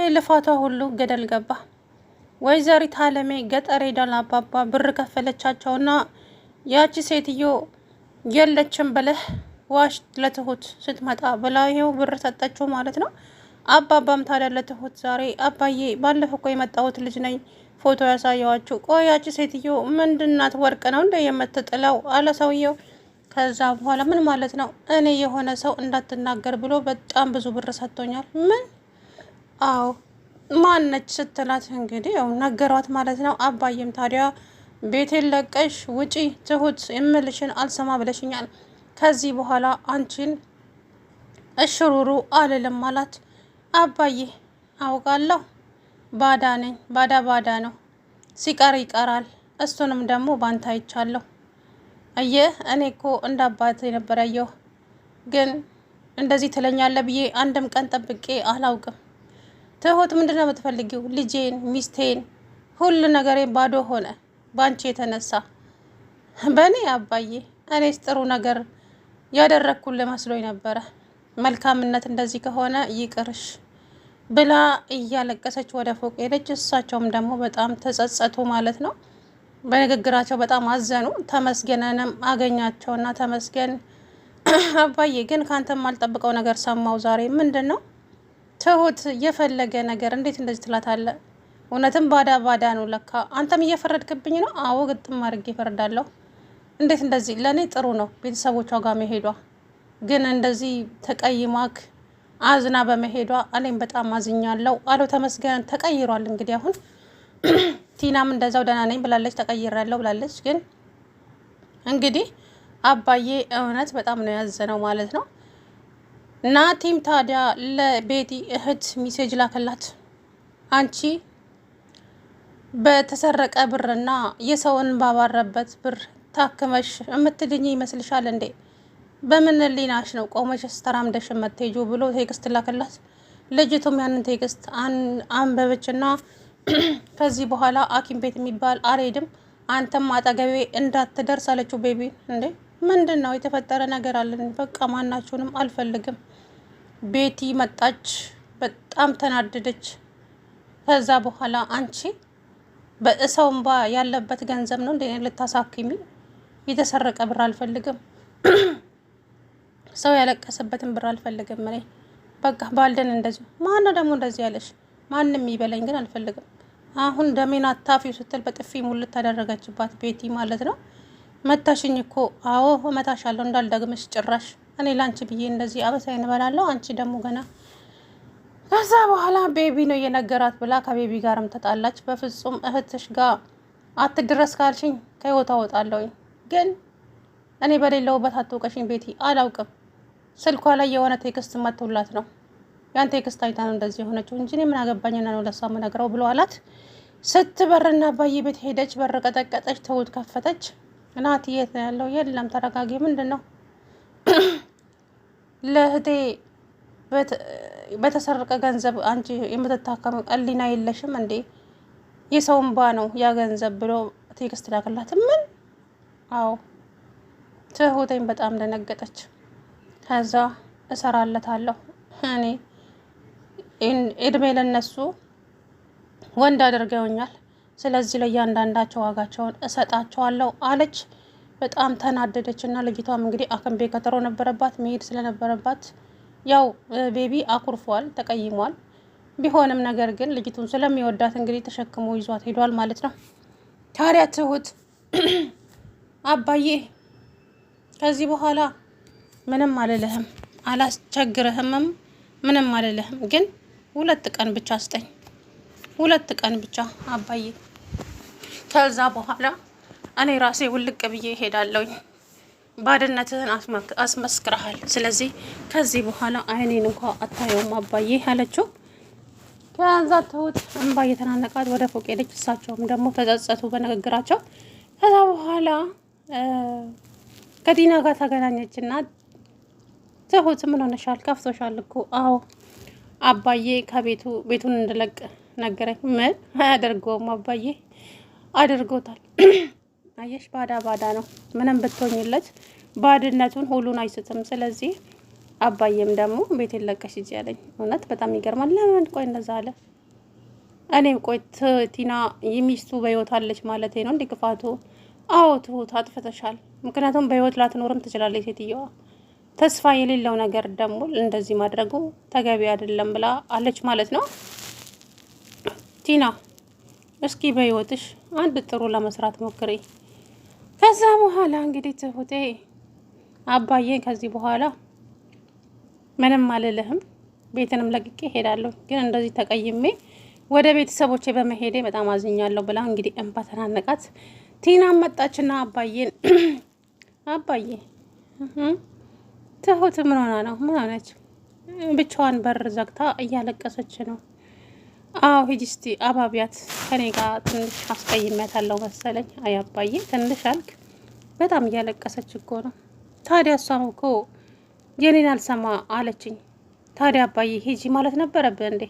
ልፋቷ ሁሉ ገደል ገባ። ወይዘሪት አለሜ ገጠር ሄዳ ለአባባ ብር ከፈለቻቸውና ያቺ ሴትዮ የለችም ብለህ ዋሽ ለትሁት ስትመጣ ብላ ይኸው ብር ሰጠችው ማለት ነው። አባባም ታዲያ ለትሁት ዛሬ አባዬ ባለፈው እኮ የመጣሁት ልጅ ነኝ ፎቶ ያሳየዋችሁ። ቆይ ያቺ ሴትዮ ምንድናት? ወርቅ ነው እንደ የምትጥለው አለ ሰውየው። ከዛ በኋላ ምን ማለት ነው? እኔ የሆነ ሰው እንዳትናገር ብሎ በጣም ብዙ ብር ሰጥቶኛል። ምን? አዎ ማነች ስትላት እንግዲህ ያው ነገሯት ማለት ነው። አባዬም ታዲያ ቤቴን ለቀሽ ውጪ ትሁት የምልሽን አልሰማ ብለሽኛል። ከዚህ በኋላ አንቺን እሽሩሩ አልልም አላት። አባዬ አውቃለሁ ባዳ ነኝ፣ ባዳ ነው፣ ሲቀር ይቀራል። እሱንም ደግሞ ባንታ አይቻለሁ። አየህ እኔ እኮ እንደ አባት ነበር ያየሁ፣ ግን እንደዚህ ትለኛለህ ብዬ አንድም ቀን ጠብቄ አላውቅም። ትሁት ምንድነው የምትፈልጊው? ልጄን፣ ሚስቴን፣ ሁሉ ነገሬ ባዶ ሆነ ባንቺ የተነሳ። በእኔ አባዬ እኔስ ጥሩ ነገር ያደረግኩልህ መስሎኝ ነበረ። መልካምነት እንደዚህ ከሆነ ይቅርሽ ብላ እያለቀሰች ወደ ፎቅ ሄደች። እሳቸውም ደግሞ በጣም ተጸጸቱ ማለት ነው። በንግግራቸው በጣም አዘኑ። ተመስገንንም አገኛቸውና ተመስገን አባዬ ግን ካንተም አልጠብቀው ነገር ሰማው ዛሬ። ምንድን ነው? ትሁት የፈለገ ነገር እንዴት እንደዚህ ትላታለህ? እውነትም ባዳ ነው ለካ። አንተም እየፈረድክብኝ ነው? አዎ ግጥም አድርጌ እፈርዳለሁ። እንዴት እንደዚህ? ለእኔ ጥሩ ነው ቤተሰቦቿ ጋር መሄዷ፣ ግን እንደዚህ ተቀይማክ አዝና በመሄዷ እኔም በጣም አዝኛለሁ አለው ተመስገን። ተቀይሯል እንግዲህ አሁን ቲናም እንደዛው ደህና ነኝ ብላለች፣ ተቀይራለሁ ብላለች። ግን እንግዲህ አባዬ እውነት በጣም ነው ያዘነው ማለት ነው። ናቲም ታዲያ ለቤቲ እህት ሚሴጅ ላከላት። አንቺ በተሰረቀ ብርና የሰውን ባባረበት ብር ታክመሽ የምትድኝ ይመስልሻል እንዴ? በምን ሊናሽ ነው ቆመሽ ስተራምደሽ የምትሄጁ ብሎ ቴክስት ላከላት። ልጅቱም ያንን ቴክስት አንበበችና ከዚህ በኋላ ሐኪም ቤት የሚባል አልሄድም፣ አንተም አጠገቤ እንዳትደርስ አለችው። ቤቢ እንዴ ምንድን ነው የተፈጠረ ነገር አለን? በቃ ማናችሁንም አልፈልግም። ቤቲ መጣች፣ በጣም ተናደደች። ከዛ በኋላ አንቺ በሰው እንባ ያለበት ገንዘብ ነው እንዴ ልታሳክሚ? የተሰረቀ ብር አልፈልግም፣ ሰው ያለቀሰበትን ብር አልፈልግም። እኔ በቃ ባልደን እንደዚህ ማነው ደግሞ እንደዚህ ያለሽ? ማንም ይበለኝ ግን አልፈልግም። አሁን ደሜን አታፊው ስትል በጥፊ ሙልት ታደረገችባት ቤቲ ማለት ነው። መታሽኝ እኮ። አዎ እመታሻለሁ እንዳልደግምሽ ጭራሽ። እኔ ላንቺ ብዬ እንደዚህ አበሳይን እበላለሁ፣ አንቺ ደግሞ ገና። ከዛ በኋላ ቤቢ ነው የነገራት ብላ ከቤቢ ጋርም ተጣላች። በፍጹም እህትሽ ጋር አትድረስ ካልሽኝ ከህይወት አወጣለሁኝ። ግን እኔ በሌለውበት አትውቀሽኝ ቤቲ። አላውቅም፣ ስልኳ ላይ የሆነ ቴክስት መጥቶላት ነው፣ ያን ቴክስት አይታ ነው እንደዚህ የሆነችው እንጂ እኔ ምን አገባኝና ነው ለሷ የምነግረው ብሎ አላት። ስትበርና አባዬ ቤት ሄደች። በር ቀጠቀጠች። ትሁት ከፈተች። ናቲ የት ነው ያለው? የለም ተረጋጊ። ምንድን ነው? ለእህቴ በተሰረቀ ገንዘብ አንቺ የምትታከም ቀሊና የለሽም እንዴ? የሰው እንባ ነው ያ ገንዘብ ብሎ ቴክስት ላከላት። ምን? አዎ። ትሁቴን በጣም ደነገጠች። ከዛ እሰራለታለሁ እኔ እድሜ ለነሱ ወንድ አድርገውኛል፣ ስለዚህ ለእያንዳንዳቸው ዋጋቸውን እሰጣቸዋለሁ አለች። በጣም ተናደደች እና ልጅቷም እንግዲህ ሐኪም ቤት ቀጠሮ ነበረባት መሄድ ስለነበረባት ያው ቤቢ አኩርፏል፣ ተቀይሟል። ቢሆንም ነገር ግን ልጅቱን ስለሚወዳት እንግዲህ ተሸክሞ ይዟት ሄዷል ማለት ነው። ታዲያ ትሁት አባዬ ከዚህ በኋላ ምንም አልልህም፣ አላስቸግርህምም፣ ምንም አልልህም፣ ግን 2 ቀን ብቻ ስጠኝ፣ 2 ቀን ብቻ አባዬ። ከዛ በኋላ እኔ ራሴ ውልቅ ብዬ እሄዳለሁኝ። ባድነትህን አስመስክረሃል። ስለዚህ ከዚህ በኋላ አይኔን እንኳ አታየውም አባዬ አለችው። ከዛ ትሁት እንባ እየተናነቃት ወደ ፎቅ ሄደች። እሳቸውም ደግሞ ተጸጸቱ በንግግራቸው። ከዛ በኋላ ከዲና ጋር ተገናኘችና ትሁት ምን ሆነሻል? ከፍቶሻል እኮ። አዎ አባዬ ቤቱን እንድለቅ ነገረኝ። ምን? አያደርገውም አባዬ አድርጎታል። አየሽ ባዳ ነው። ምንም ብትሆኝለት ባድነቱን ሁሉን አይስትም። ስለዚህ አባዬም ደግሞ ቤት ለቀሽ ይያለኝ። እውነት በጣም ይገርማል። ለምን ቆይ እንደዛ አለ? እኔም ቆይ ቲና የሚስቱ በህይወት አለች ማለት ነው እንዴ ክፋቱ? አዎ ትሁት አጥፍተሻል። ምክንያቱም በህይወት ላትኖርም ትችላለች ሴትየዋ። ተስፋ የሌለው ነገር ደግሞ እንደዚህ ማድረጉ ተገቢ አይደለም ብላ አለች ማለት ነው። ቲና እስኪ በህይወትሽ አንድ ጥሩ ለመስራት ሞክሪ። ከዛ በኋላ እንግዲህ ትሁቴ አባዬን ከዚህ በኋላ ምንም አልልህም፣ ቤትንም ለቅቄ ሄዳለሁ፣ ግን እንደዚህ ተቀይሜ ወደ ቤተሰቦቼ በመሄዴ በጣም አዝኛለሁ ብላ እንግዲህ እንባ ተናነቃት። ቲና መጣችና አባዬን አባዬ ትሁት ምን ሆና ነው? ምን ሆነች? ብቻዋን በር ዘግታ እያለቀሰች ነው። አዎ ሂጂ እስቲ አባቢያት፣ ከኔ ጋር ትንሽ አስቀይሜያታለሁ መሰለኝ። አይ አባዬ ትንሽ አልክ፣ በጣም እያለቀሰች እኮ ነው። ታዲያ እሷም እኮ የኔን አልሰማ አለችኝ። ታዲያ አባዬ ሂጂ ማለት ነበረብህ እንዴ?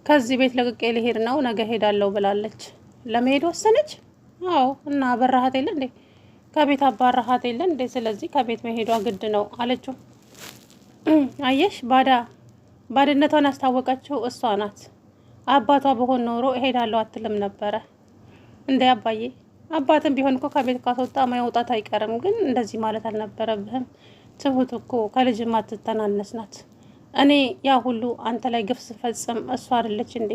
ከዚህ ቤት ለቅቄ ልሄድ ነው፣ ነገ ሄዳለሁ ብላለች። ለመሄድ ወሰነች? አዎ። እና በረሃት የለ እንዴ? ከቤት አባረሃት የለ እንዴ? ስለዚህ ከቤት መሄዷ ግድ ነው አለችው። አየሽ ባድነቷን ያስታወቀችው እሷ ናት። አባቷ በሆን ኖሮ እሄዳለሁ አትልም ነበረ እንዴ? አባዬ አባትም ቢሆን እኮ ከቤት ካስወጣ መውጣት አይቀርም፣ ግን እንደዚህ ማለት አልነበረብህም። ትሁት እኮ ከልጅም አትተናነስ ናት። እኔ ያ ሁሉ አንተ ላይ ግፍ ስፈጽም እሷ አይደለች እንዴ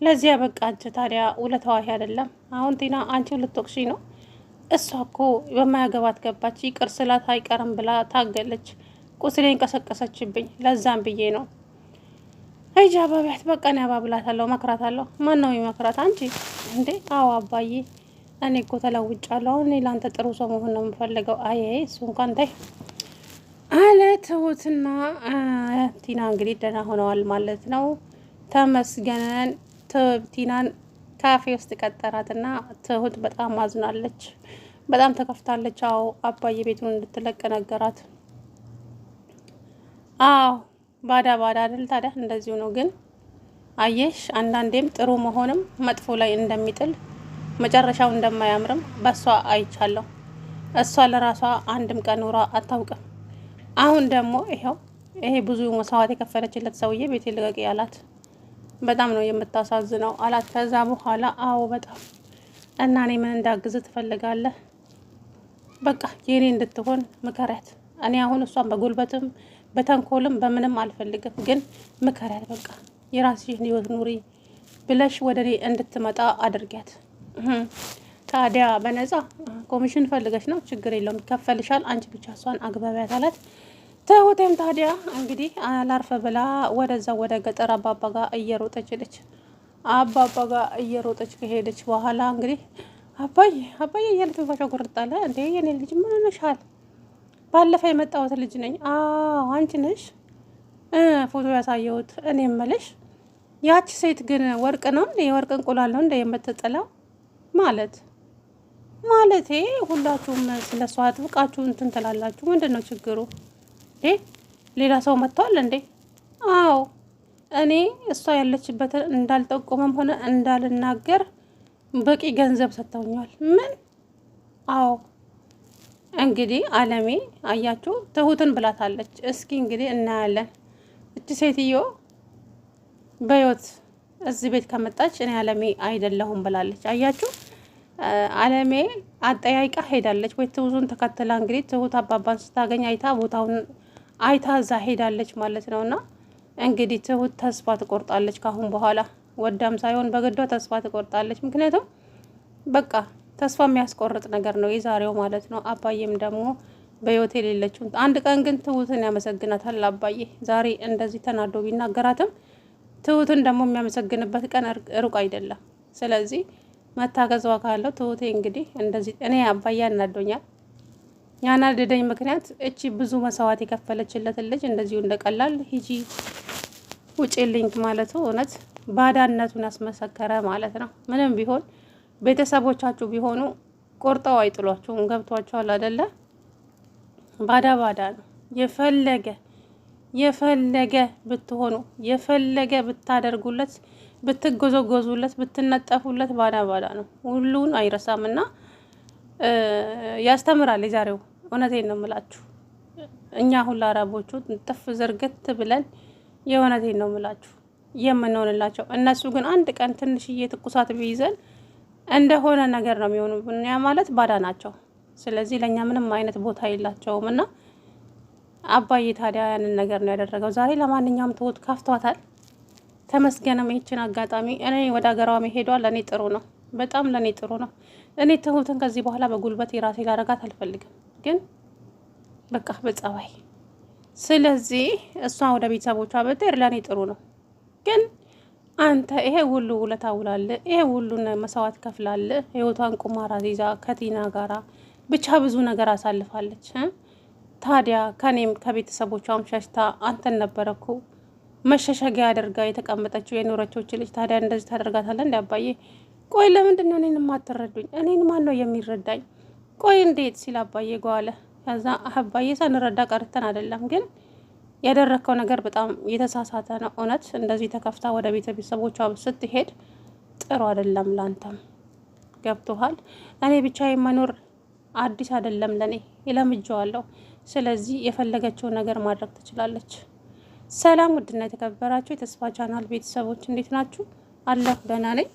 ለዚያ በቃች? ታዲያ ውለታዋ አይደለም? አሁን ቲና አንቺ ልትወቅሺ ነው? እሷ እኮ በማያገባት ገባች፣ ይቅር ስላት አይቀርም ብላ ታገለች። ቁስሌን ቀሰቀሰችብኝ፣ ለዛም ብዬ ነው። ሂጂ አባቢያት፣ በቃ እኔ አባብላታለሁ፣ መክራታለሁ። ማን ነው የሚመክራት? አንቺ እንዴ? አዎ አባዬ፣ እኔ እኮ ተለውጫለሁ። እኔ ለአንተ ጥሩ ሰው መሆን ነው የምፈልገው። አይ እሱ እንኳን ተይ አለ። ትሁትና ቲና እንግዲህ ደህና ሆነዋል ማለት ነው። ተመስገነን ቲናን ካፌ ውስጥ ቀጠራትና ትሁት በጣም አዝናለች፣ በጣም ተከፍታለች። አዎ አባዬ ቤቱን እንድትለቅ ነገራት። አዎ ባዳ አይደል ታዲያ? እንደዚሁ ነው። ግን አየሽ አንዳንዴም ጥሩ መሆንም መጥፎ ላይ እንደሚጥል መጨረሻው እንደማያምርም በሷ አይቻለሁ። እሷ ለራሷ አንድም ቀን ኖራ አታውቅም። አሁን ደግሞ ይሄ ብዙ መስዋዕት የከፈለችለት ሰውዬ ቤት ልቀቂ አላት። በጣም ነው የምታሳዝነው አላት። ከዛ በኋላ አዎ በጣም እና እኔ ምን እንዳግዝ ትፈልጋለህ? በቃ የኔ እንድትሆን ምከሪያት። እኔ አሁን እሷን በጉልበትም በተንኮልም በምንም አልፈልግም፣ ግን ምከሪያት። በቃ የራስሽን ህይወት ኑሪ ብለሽ ወደ እኔ እንድትመጣ አድርጊያት። ታዲያ በነፃ ኮሚሽን ፈልገሽ ነው? ችግር የለውም ይከፈልሻል። አንቺ ብቻ እሷን አግባቢያት አላት። ትሁቴም ታዲያ እንግዲህ አላርፈ ብላ ወደዛ ወደ ገጠር አባባ ጋር እየሮጠች ሄደች። አባባ ጋር እየሮጠች ከሄደች በኋላ እንግዲህ አባዬ እያለ ትንፋሿ ጎርጣለ። እንዴ የኔ ልጅ ምን ሆነሻል? ባለፈ የመጣሁት ልጅ ነኝ። አዎ አንቺ ነሽ ፎቶ ያሳየሁት። እኔ እምልሽ ያቺ ሴት ግን ወርቅ ነው እንዴ? የወርቅ እንቁላል ነው እንዴ የምትጥለው? ማለቴ ሁላችሁም ስለ እሷ አጥብቃችሁ እንትን ትላላችሁ። ምንድን ነው ችግሩ? ሌላ ሰው መጥቷል እንዴ? አዎ እኔ እሷ ያለችበትን እንዳልጠቆመም ሆነ እንዳልናገር በቂ ገንዘብ ሰጥተውኛል። ምን? አዎ እንግዲህ አለሜ አያችሁ ትሁትን ብላታለች። እስኪ እንግዲህ እናያለን። እቺ ሴትዮ በህይወት እዚህ ቤት ከመጣች እኔ አለሜ አይደለሁም ብላለች። አያችሁ አለሜ አጠያይቃ ሄዳለች ወይ ትሁቱን ተከትላ። እንግዲህ ትሁት አባባን ስታገኝ አይታ ቦታውን አይታ እዛ ሄዳለች ማለት ነውና እንግዲህ ትሁት ተስፋ ትቆርጣለች። ካሁን በኋላ ወዳም ሳይሆን በግዷ ተስፋ ትቆርጣለች። ምክንያቱም በቃ ተስፋ የሚያስቆርጥ ነገር ነው የዛሬው ማለት ነው። አባዬም ደግሞ በህይወት የሌለችው አንድ ቀን ግን ትሁትን ያመሰግናታል አባዬ። ዛሬ እንደዚህ ተናዶ ቢናገራትም ትሁትን ደግሞ የሚያመሰግንበት ቀን ሩቅ አይደለም። ስለዚህ መታገዝዋ ካለው ትሁቴ እንግዲህ እንደዚህ እኔ አባዬ ያናዶኛል። ያናደደኝ ምክንያት እቺ ብዙ መስዋዕት የከፈለችለትን ልጅ እንደዚሁ እንደቀላል ሂጂ ውጪልኝ ማለቱ እውነት ባዳነቱን ያስመሰከረ ማለት ነው። ምንም ቢሆን ቤተሰቦቻችሁ ቢሆኑ ቆርጠው አይጥሏችሁም። ገብቷችኋል አይደለ? ባዳ ነው። የፈለገ ብትሆኑ የፈለገ ብታደርጉለት ብትጎዘጎዙለት ብትነጠፉለት ባዳ ነው። ሁሉን አይረሳም እና ያስተምራል የዛሬው። እውነቴን ነው የምላችሁ። እኛ ሁላ አረቦቹ ጥፍ ዝርግት ብለን የእውነቴን ነው የምላችሁ የምንሆንላቸው። እነሱ ግን አንድ ቀን ትንሽዬ ትኩሳት ቢይዘን እንደሆነ ነገር ነው የሚሆኑብን። ያ ማለት ባዳ ናቸው። ስለዚህ ለእኛ ምንም አይነት ቦታ የላቸውም። እና አባዬ ታዲያ ያንን ነገር ነው ያደረገው ዛሬ። ለማንኛውም ትሁት ካፍቷታል። ተመስገንም ይችን አጋጣሚ እኔ ወደ ሀገሯ መሄዷ ለእኔ ጥሩ ነው፣ በጣም ለእኔ ጥሩ ነው። እኔ ትሁትን ከዚህ በኋላ በጉልበት የራሴ ላረጋት አልፈልግም፣ ግን በቃ በጸባይ። ስለዚህ እሷ ወደ ቤተሰቦቿ ብትሄድ ለእኔ ጥሩ ነው። ግን አንተ ይሄ ሁሉ ውለታ ውላለህ፣ ይሄ ሁሉን መስዋዕት ከፍላለህ። ህይወቷን ቁማር ይዛ ከቲና ጋራ ብቻ ብዙ ነገር አሳልፋለች። ታዲያ ከኔም ከቤተሰቦቿም ሸሽታ አንተን ነበረኩ መሸሸጊያ አድርጋ የተቀመጠችው የኖረችው ልጅ። ታዲያ እንደዚህ ታደርጋታለህ እንዲ አባዬ? ቆይ ለምንድን ነው እኔን የማትረዱኝ? እኔን ማን ነው የሚረዳኝ? ቆይ እንዴት ሲል አባዬ ጓለ። ከዛ አባዬ ሳንረዳ ቀርተን አይደለም፣ ግን ያደረግከው ነገር በጣም የተሳሳተ ነው። እውነት እንደዚህ ተከፍታ ወደ ቤተሰቦቿ ስትሄድ ጥሩ አይደለም። ላንተም ገብቶሃል። እኔ ብቻዬን መኖር አዲስ አይደለም ለኔ፣ ይለምጄዋለሁ። ስለዚህ የፈለገችውን ነገር ማድረግ ትችላለች። ሰላም ውድና የተከበራችሁ የተስፋ ቻናል ቤተሰቦች እንዴት ናችሁ? አለሁ ደህና ነኝ።